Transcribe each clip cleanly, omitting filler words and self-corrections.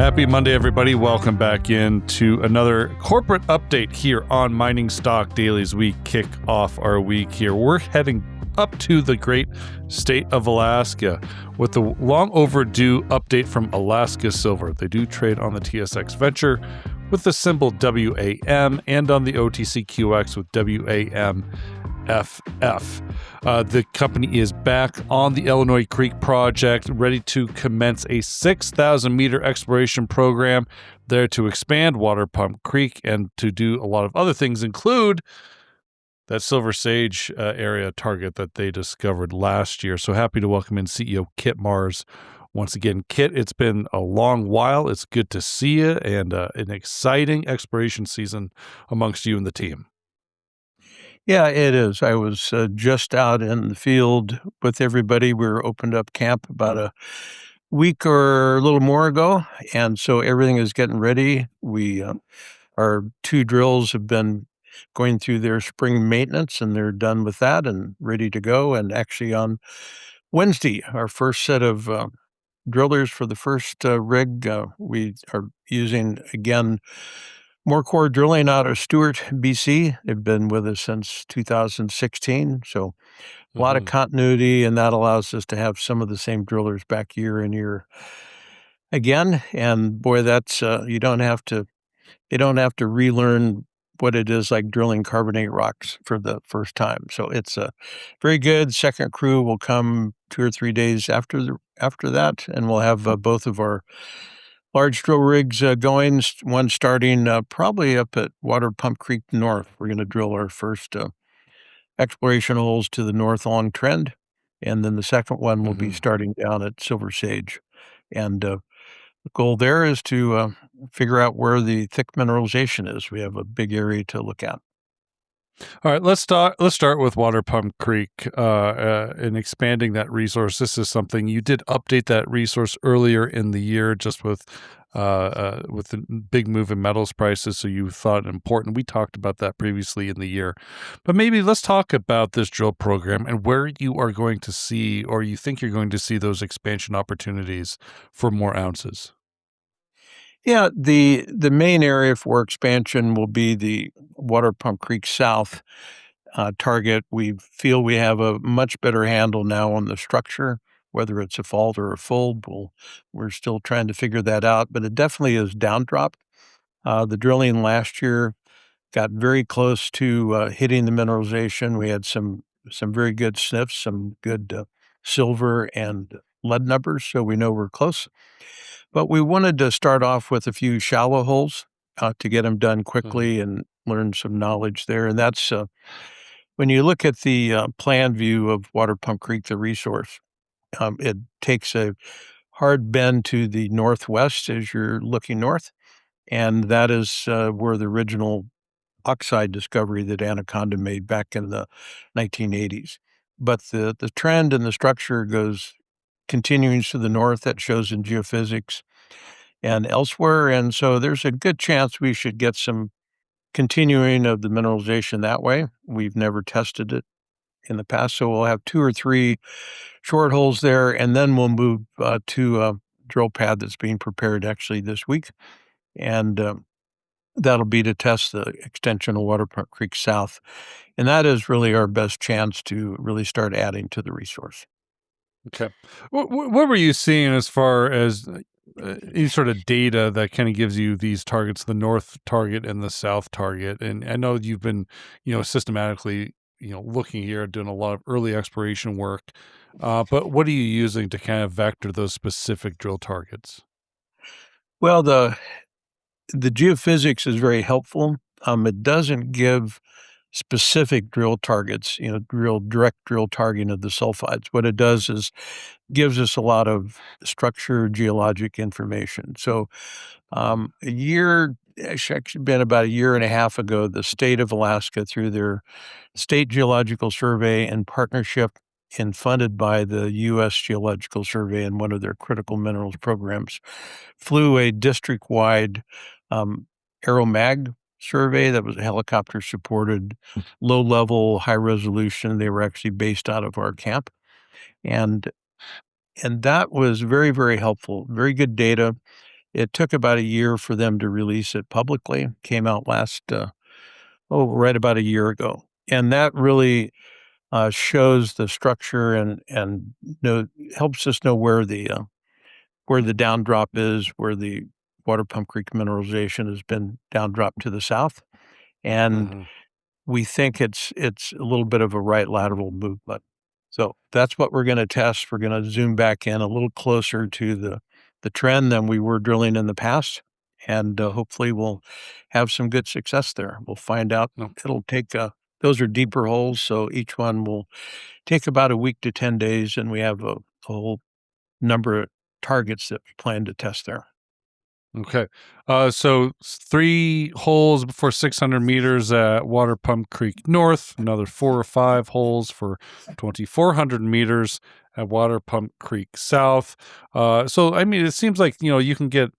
Happy Monday, everybody. Welcome back into another corporate update here on Mining Stock Dailies. We kick off our week here. We're heading up to the great state of Alaska with the long overdue update from Alaska Silver. They do trade on the TSX Venture with the symbol WAM and on the OTCQX with WAMFF. The company is back on the Illinois Creek project, ready to commence a 6,000-meter exploration program there to expand Waterpump Creek and to do a lot of other things, include that Silver Sage area target that they discovered last year. So happy to welcome in CEO Kit Mars. Once again, Kit, it's been a long while. It's good to see you, and an exciting exploration season amongst you and the team. Yeah, it is. I was just out in the field with everybody. We were opened up camp about a week or a little more ago, and so everything is getting ready. Our two drills have been going through their spring maintenance, and they're done with that and ready to go. And actually on Wednesday, our first set of drillers for the first rig, we are using, again, more core drilling out of Stewart, BC. They've been with us since 2016, so a lot of continuity, and that allows us to have some of the same drillers back year in year again. And boy, that's they don't have to relearn what it is like drilling carbonate rocks for the first time. So it's very good. Second crew will come 2 or 3 days after that, and we'll have both of our large drill rigs going, one starting probably up at Waterpump Creek North. We're going to drill our first exploration holes to the north along trend, and then the second one will be starting down at Silver Sage. And the goal there is to figure out where the thick mineralization is. We have a big area to look at. All right, let's start with Waterpump Creek and expanding that resource. This is something you did update that resource earlier in the year, just with the big move in metals prices. So you thought it important. We talked about that previously in the year, but maybe let's talk about this drill program and where you are going to see, or you think you're going to see, those expansion opportunities for more ounces. Yeah, the main area for expansion will be the Waterpump Creek South target. We feel we have a much better handle now on the structure, whether it's a fault or a fold. We're still trying to figure that out, but it definitely is downdrop. The drilling last year got very close to hitting the mineralization. We had some very good sniffs, some good silver and lead numbers, so we know we're close. But we wanted to start off with a few shallow holes to get them done quickly and learn some knowledge there. And that's when you look at the plan view of Waterpump Creek, the resource, it takes a hard bend to the northwest as you're looking north. And that is where the original oxide discovery that Anaconda made back in the 1980s. But the trend and the structure goes continuing to the north. That shows in geophysics and elsewhere. And so there's a good chance we should get some continuing of the mineralization that way. We've never tested it in the past, so we'll have 2 or 3 short holes there, and then we'll move to a drill pad that's being prepared actually this week. And that'll be to test the extension of Waterpump Creek South. And that is really our best chance to really start adding to the resource. Okay. What were you seeing as far as any sort of data that kind of gives you these targets, the north target and the south target? And I know you've been, systematically, looking here, doing a lot of early exploration work. But what are you using to kind of vector those specific drill targets? Well, the geophysics is very helpful. It doesn't give specific drill targets, direct drill targeting of the sulfides. What it does is gives us a lot of structure geologic information. So it's actually been about a year and a half ago, the state of Alaska, through their state geological survey and partnership and funded by the U.S. Geological Survey and one of their critical minerals programs, flew a district-wide aeromag survey that was helicopter-supported, low-level, high-resolution. They were actually based out of our camp. And that was very, very helpful, very good data. It took about a year for them to release it publicly. Came out right about a year ago, and that really shows the structure and helps us know where the down drop is, where the Water Pump Creek mineralization has been down drop to the south, and Hmm. we think it's a little bit of a right lateral movement. So that's what we're going to test. We're going to zoom back in a little closer to the trend than we were drilling in the past, and hopefully we'll have some good success there. We'll find out. No. It'll take those are deeper holes, so each one will take about a week to 10 days, and we have a whole number of targets that we plan to test there. Okay. So 3 holes for 600 meters at Water Pump Creek North, another 4 or 5 holes for 2,400 meters at Water Pump Creek South. So I mean, it seems like you can get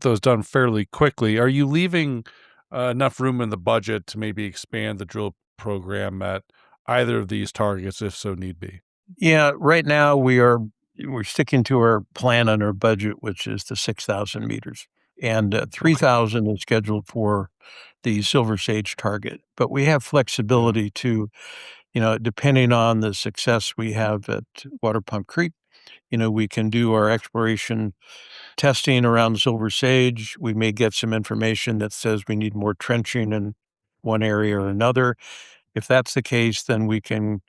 those done fairly quickly. Are you leaving enough room in the budget to maybe expand the drill program at either of these targets, if so need be? Yeah, right now we're sticking to our plan and our budget, which is the 6,000 meters, and Okay. 3,000 is scheduled for the Silver Sage target. But we have Yeah. flexibility to, depending on the success we have at Water Pump Creek, we can do our exploration testing around Silver Sage. We may get some information that says we need more trenching in one area or another. If that's the case, then we can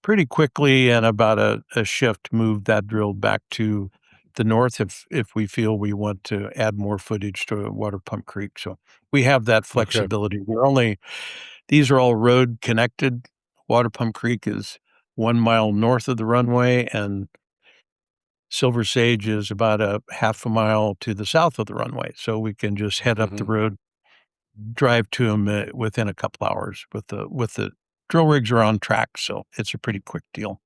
pretty quickly and about a shift move that drill back to the north if we feel we want to add more footage to Water Pump Creek. So we have that Okay. flexibility. These are all road connected. Water Pump Creek is 1 mile north of the runway, and Silver Sage is about a half a mile to the south of the runway. So we can just head up the Hmm. road, drive to them within a couple hours with the drill rigs are on track. So it's a pretty quick deal.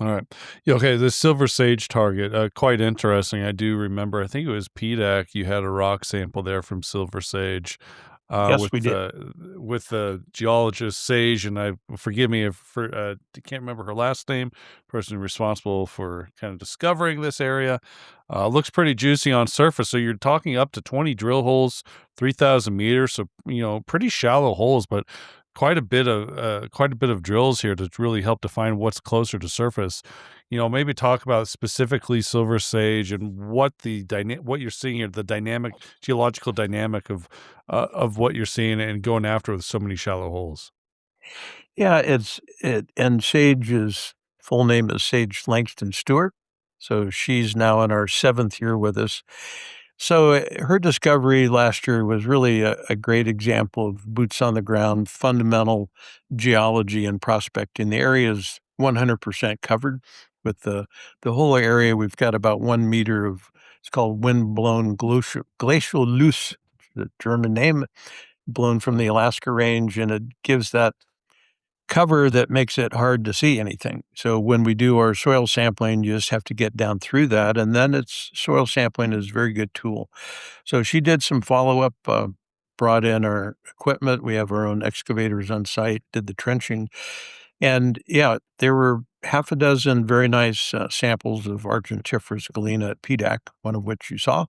All right. Yeah, okay, the silver sage target, quite interesting. I do remember, I think it was PDAC, you had a rock sample there from silver sage, Yes, we did. with the geologist Sage, and forgive me if I can't remember her last name, person responsible for kind of discovering this area. Looks pretty juicy on surface. So you're talking up to 20 drill holes, 3,000 meters, so pretty shallow holes, but quite a bit of drills here to really help define what's closer to surface. Maybe talk about specifically silver sage and what you're seeing here, the dynamic geological dynamic of what you're seeing and going after with so many shallow holes. Yeah, and Sage's full name is Sage Langston Stewart. So she's now in our 7th year with us. So her discovery last year was really a great example of boots on the ground, fundamental geology and prospecting. The area is 100% covered with the whole area. We've got about 1 meter of it's called wind-blown glacial loose, the German name, blown from the Alaska range, and it gives that cover that makes it hard to see anything. So when we do our soil sampling, you just have to get down through that, and then it's soil sampling is a very good tool. So she did some follow-up, brought in our equipment. We have our own excavators on site, did the trenching, and yeah, there were half a dozen very nice, samples of Argentiferous galena at PDAC, one of which you saw.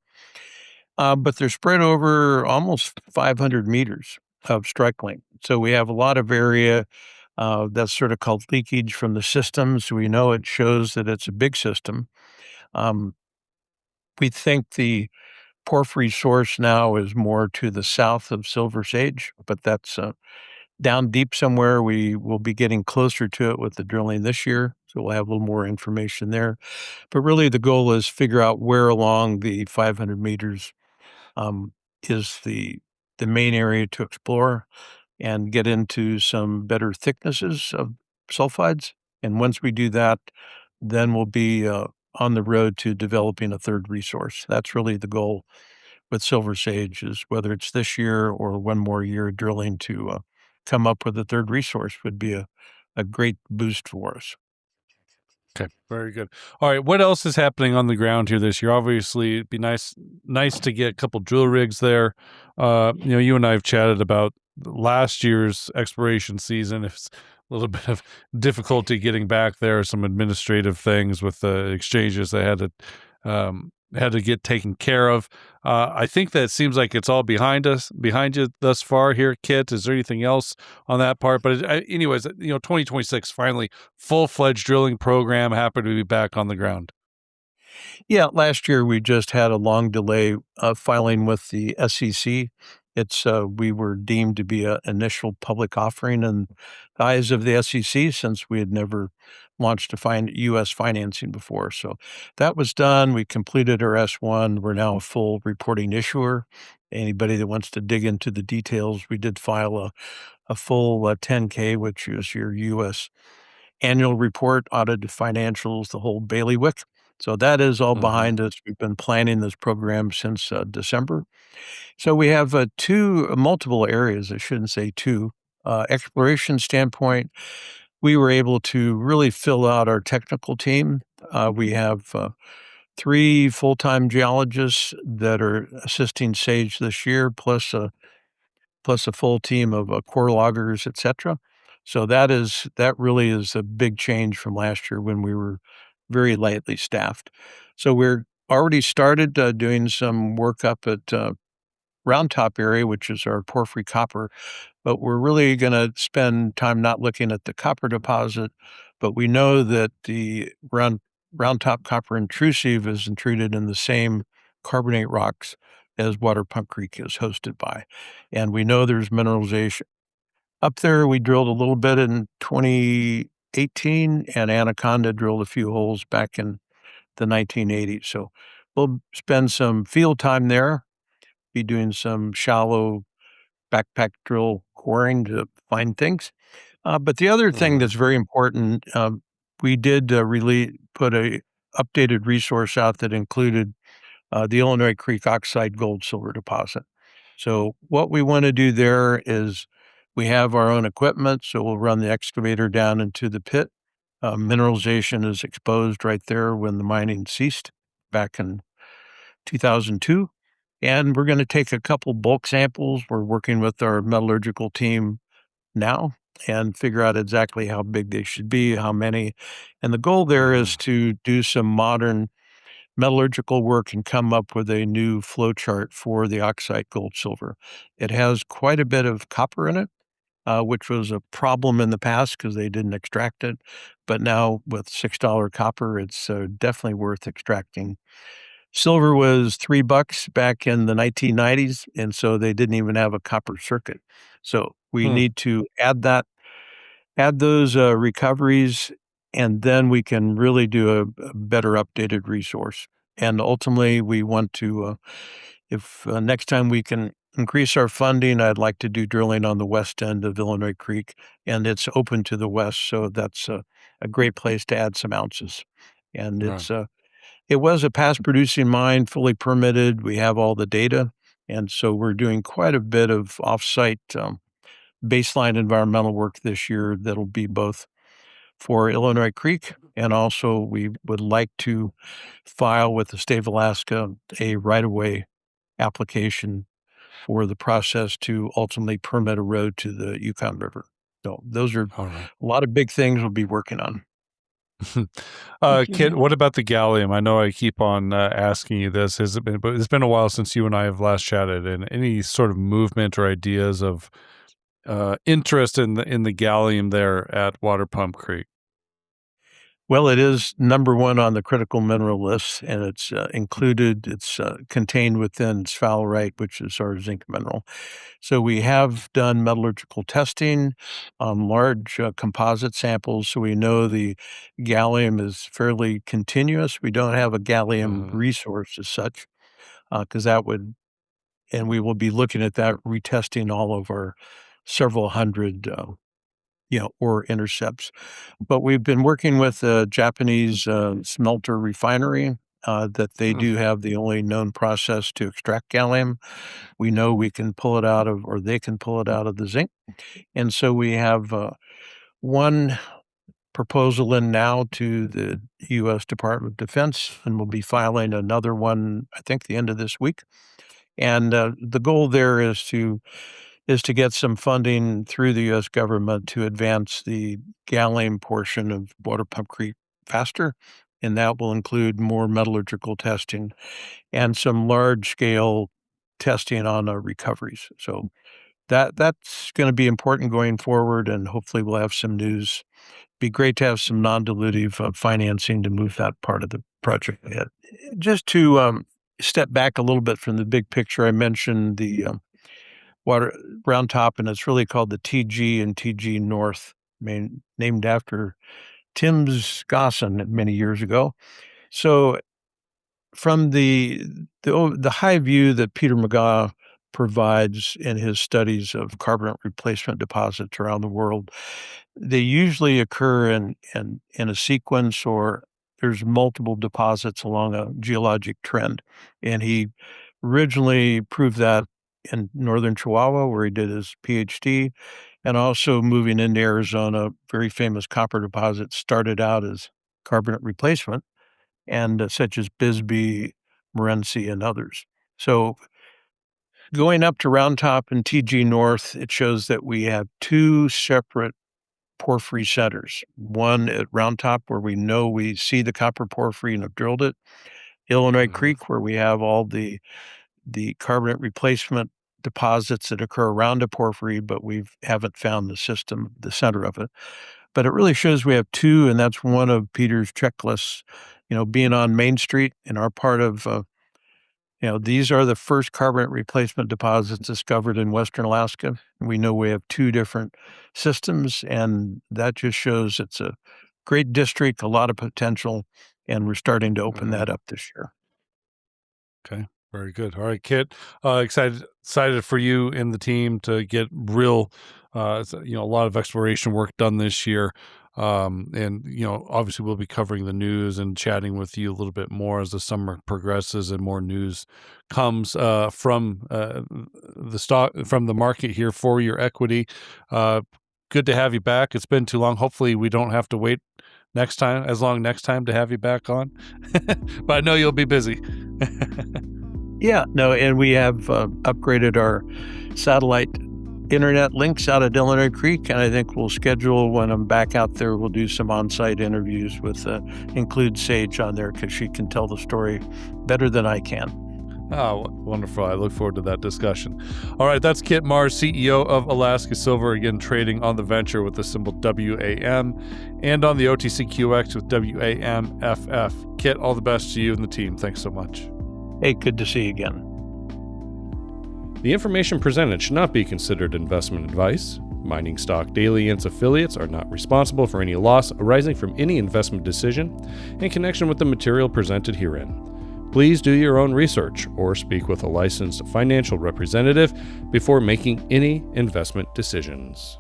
But they're spread over almost 500 meters of strike length. So we have a lot of area that's sort of called leakage from the system. So we know it shows that it's a big system. Um, we think the porphyry source now is more to the south of Silver Sage, but that's down deep somewhere. We will be getting closer to it with the drilling this year. So we'll have a little more information there. But really, the goal is figure out where along the 500 meters um, is the main area to explore and get into some better thicknesses of sulfides. And once we do that, then we'll be on the road to developing a third resource. That's really the goal with Silver Sage is whether it's this year or one more year drilling to come up with a third resource would be a great boost for us. Okay, very good. All right, what else is happening on the ground here this year? Obviously, it'd be nice to get a couple drill rigs there. You and I have chatted about last year's exploration season. It's a little bit of difficulty getting back there, some administrative things with the exchanges they had to had to get taken care of. I think that it seems like it's all behind you thus far here, Kit. Is there anything else on that part? But anyways, 2026 finally full-fledged drilling program. Happy to be back on the ground. Yeah, last year we just had a long delay filing with the SEC. We were deemed to be an initial public offering in the eyes of the SEC since we had never launched a U.S. financing before. So that was done. We completed our S1. We're now a full reporting issuer. Anybody that wants to dig into the details, we did file a full 10K, which is your U.S. annual report, audited financials, the whole bailiwick. So that is all Mhm. behind us. We've been planning this program since December. So we have two multiple areas. I shouldn't say two. Exploration standpoint, we were able to really fill out our technical team. We have three full-time geologists that are assisting Sage this year, plus a full team of core loggers, etc. So that really is a big change from last year when we were very lightly staffed. So we're already started doing some work up at Round Top area, which is our porphyry copper, but we're really going to spend time not looking at the copper deposit, but we know that the Round Top copper intrusive is intruded in the same carbonate rocks as Waterpump Creek is hosted by. And we know there's mineralization. Up there, we drilled a little bit in 2018, and Anaconda drilled a few holes back in the 1980s. So we'll spend some field time there, be doing some shallow backpack drill coring to find things. But the other thing Mhm. that's very important, we did really put a updated resource out that included the Illinois Creek oxide gold silver deposit. So what we want to do there is we have our own equipment, so we'll run the excavator down into the pit. Mineralization is exposed right there when the mining ceased back in 2002. And we're going to take a couple bulk samples. We're working with our metallurgical team now and figure out exactly how big they should be, how many. And the goal there is Mhm. to do some modern metallurgical work and come up with a new flow chart for the oxide gold silver. It has quite a bit of copper in it, which was a problem in the past because they didn't extract it. But now with $6 copper, it's definitely worth extracting. Silver was $3 back in the 1990s, and so they didn't even have a copper circuit. So we Hmm. need to add those recoveries, and then we can really do a better updated resource. And ultimately, we want to, if next time we can increase our funding, I'd like to do drilling on the west end of Illinois Creek, and it's open to the west, so that's a great place to add some ounces. And Right. it was a past producing mine, fully permitted. We have all the data, and so we're doing quite a bit of offsite baseline environmental work this year that'll be both for Illinois Creek, and also we would like to file with the state of Alaska a right-of-way application for the process to ultimately permit a road to the Yukon River. So those are All right. a lot of big things we'll be working on. Kit, what about the gallium? I know I keep on asking you this. Has it been? But it's been a while since you and I have last chatted. And any sort of movement or ideas of interest in the gallium there at Waterpump Creek? Well, it is number one on the critical mineral list, and it's contained within sphalerite, which is our zinc mineral. So we have done metallurgical testing on large composite samples, so we know the gallium is fairly continuous. We don't have a gallium Mhm. resource as such, because that would, and we will be looking at that, retesting all of our several hundred, ore intercepts. But we've been working with a Japanese smelter refinery that they Mm. do have the only known process to extract gallium. We know we can pull it out of, or they can pull it out of the zinc. And so we have one proposal in now to the U.S. Department of Defense, and we'll be filing another one, I think, the end of this week. And the goal there is to get some funding through the U.S. government to advance the gallium portion of Waterpump Creek faster. and that will include more metallurgical testing and some large-scale testing on recoveries. So that's going to be important going forward, and hopefully we'll have some news. Be great to have some non-dilutive financing to move that part of the project ahead. Just to step back a little bit from the big picture, I mentioned the water round top, and it's really called the TG and TG North, named after Tim's Gosson many years ago. So from the high view that Peter McGaugh provides in his studies of carbonate replacement deposits around the world, they usually occur in a sequence, or there's multiple deposits along a geologic trend. And he originally proved that in northern Chihuahua, where he did his PhD, and also moving into Arizona, very famous copper deposits started out as carbonate replacement, and such as Bisbee, Morenci, and others. So going up to Round Top and TG North, it shows that we have two separate porphyry centers. One at Round Top, where we see the copper porphyry and have drilled it. Illinois Mhm. Creek, where we have all the carbonate replacement deposits that occur around a porphyry, but we haven't found the center of it. But it really shows we have two, and that's one of Peter's checklists. Being on Main Street in our part of, these are the first carbonate replacement deposits discovered in Western Alaska. We know we have two different systems, and that just shows it's a great district, a lot of potential, and we're starting to open Mhm. that up this year. Okay, very good. All right, Kit. Excited for you and the team to get real, a lot of exploration work done this year. And obviously we'll be covering the news and chatting with you a little bit more as the summer progresses and more news comes from the market here for your equity. Good to have you back. It's been too long. Hopefully we don't have to wait next time to have you back on. But I know you'll be busy. Yeah, no, and we have upgraded our satellite internet links out at Illinois Creek, and I think we'll schedule when I'm back out there, we'll do some on-site interviews with include Sage on there, because she can tell the story better than I can. Oh, wonderful. I look forward to that discussion. All right, that's Kit Mars, CEO of Alaska Silver, again, trading on the venture with the symbol WAM and on the OTCQX with WAMFF. Kit, all the best to you and the team. Thanks so much. Hey, good to see you again. The information presented should not be considered investment advice. Mining Stock Daily and its affiliates are not responsible for any loss arising from any investment decision in connection with the material presented herein. Please do your own research or speak with a licensed financial representative before making any investment decisions.